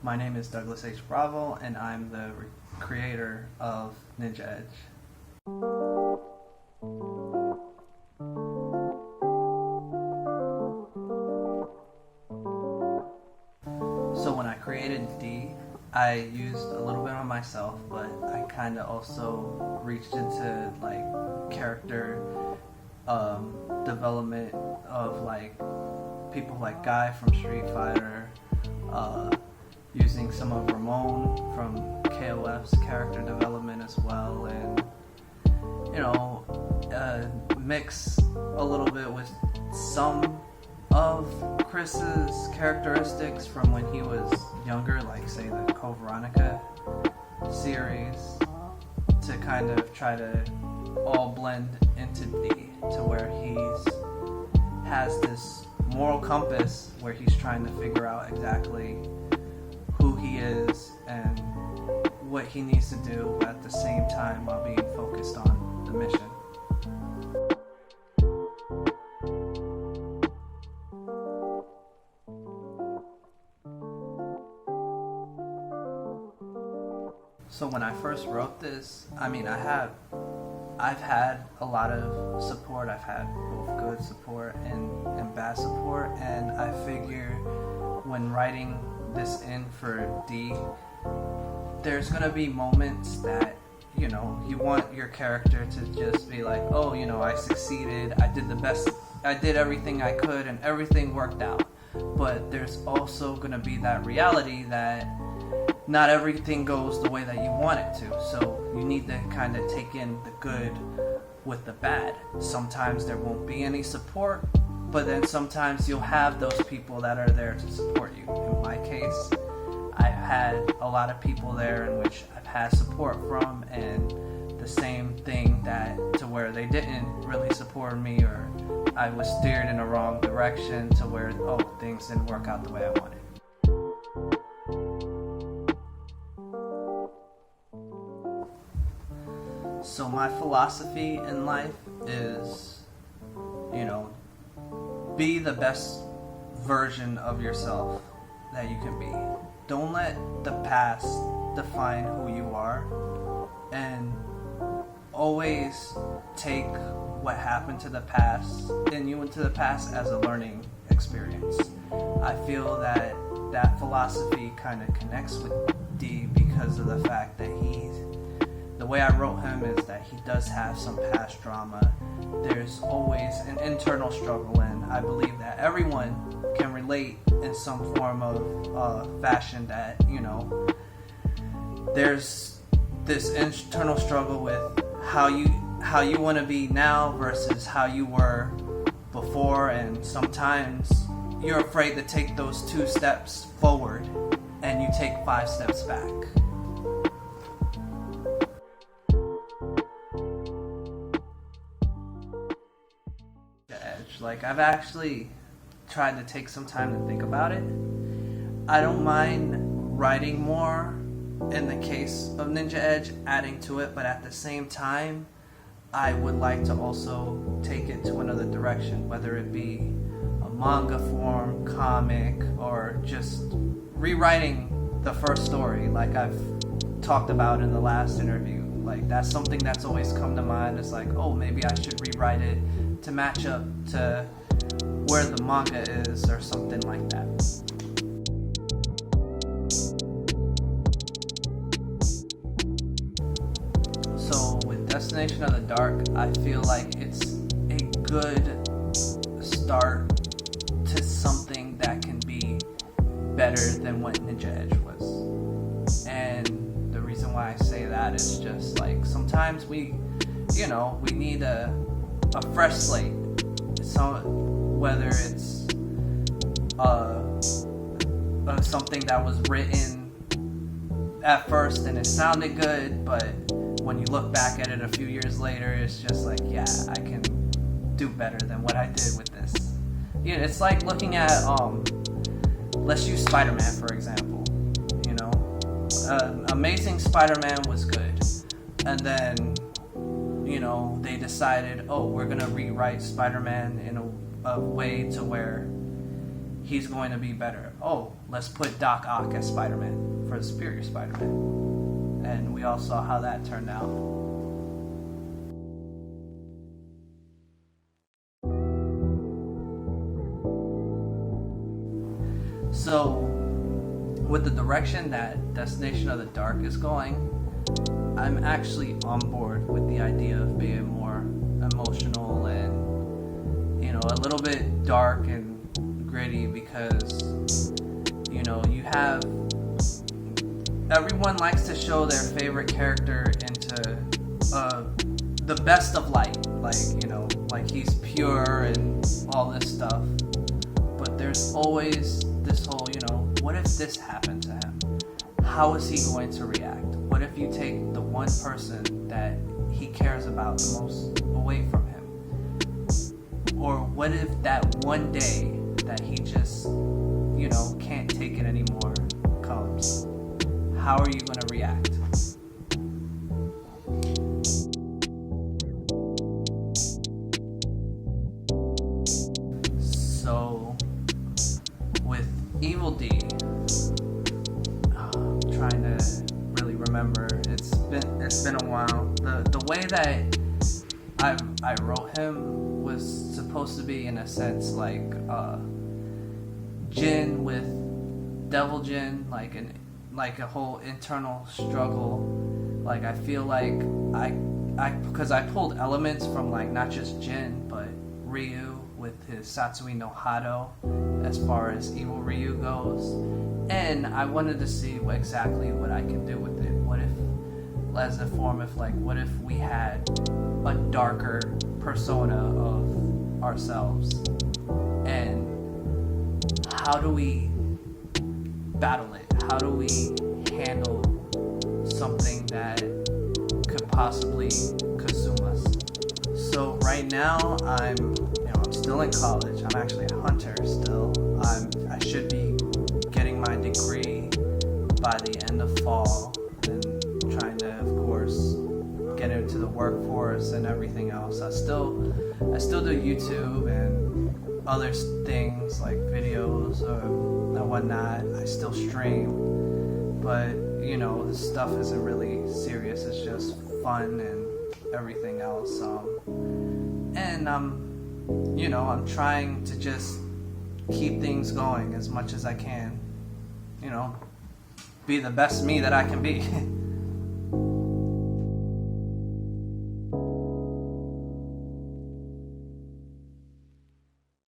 My name is Douglas H. Bravo, and I'm the creator of Ninja Edge. So when I created D, I used a little bit on myself, but I kind of also reached into like character development of like people like Guy from Street Fighter, using some of Ramon from KOF's character development as well, and mix a little bit with some of Chris's characteristics from when he was younger, like say the Code Veronica series, to kind of try to all blend into D, to where has this moral compass where he's trying to figure out exactly who he is and what he needs to do at the same time while being focused on the mission. So when I first wrote this, I've had a lot of support. I've had both good support and bad support, and I figure when writing this in for D, there's gonna be moments that you want your character to just be like, oh, I succeeded, I did the best, I did everything I could and everything worked out. But there's also gonna be that reality that not everything goes the way that you want it to. So you need to kind of take in the good with the bad. Sometimes there won't be any support, but then sometimes you'll have those people that are there to support you. In my case, I've had a lot of people there in which I've had support from, and the same thing to where they didn't really support me, or I was steered in a wrong direction to where, things didn't work out the way I wanted. So my philosophy in life is, be the best version of yourself that you can be. Don't let the past define who you are, and always take what happened to the past and you into the past as a learning experience. I feel that philosophy kind of connects with D because of the fact that the way I wrote him is that he does have some past drama. There's always an internal struggle, and I believe that everyone can relate in some form of fashion that, there's this internal struggle with how you want to be now versus how you were before, and sometimes you're afraid to take those 2 steps forward and you take 5 steps back. Like, I've actually tried to take some time to think about it. I don't mind writing more in the case of Ninja Edge, adding to it, but at the same time, I would like to also take it to another direction, whether it be a manga form, comic, or just rewriting the first story like I've talked about in the last interview. Like, that's something that's always come to mind. It's like, maybe I should rewrite it to match up to where the manga is, or something like that. So with Destination of the Dark, I feel like it's a good start to something that can be better than what Ninja Edge was. And the reason why I say that is just like, sometimes we need a fresh slate. So whether it's something that was written at first and it sounded good, but when you look back at it a few years later, it's just like, yeah, I can do better than what I did with this. It's like looking at let's use Spider-Man for example. Amazing Spider-Man was good, and then they decided, we're gonna rewrite Spider-Man in a way to where he's going to be better. Oh, let's put Doc Ock as Spider-Man for the Superior Spider-Man. And we all saw how that turned out. So, with the direction that Destination of the Dark is going, I'm actually on board with the idea of being more emotional and, you know, a little bit dark and gritty, because, you know, you have, everyone likes to show their favorite character into the best of light, like, you know, like he's pure and all this stuff. But there's always this whole, you know, what if this happened to him? How is he going to react? What if you take the one person that he cares about the most away from him? Or what if that one day that he just, you know, can't take it anymore comes? How are you going to react? So, with Evil D, I'm trying to really remember. It's been a while. The way that I wrote him was supposed to be, in a sense, like Jin with Devil Jin, like a whole internal struggle. Like, I feel like because I pulled elements from, like, not just Jin but Ryu with his Satsui no Hado as far as Evil Ryu goes, and I wanted to see exactly what I can do with it. What if, as a form of, like, what if we had a darker persona of ourselves, and how do we battle it? How do we handle something that could possibly consume us? So right now I'm still in college. I'm actually a hunter still. I should be getting my degree by the end of fall, and trying to, of course, get into the workforce and everything else. I still do YouTube and other things like videos and whatnot. I still stream, but, you know, this stuff isn't really serious. It's just fun and everything else. And I'm trying to just keep things going as much as I can. You know, be the best me that I can be.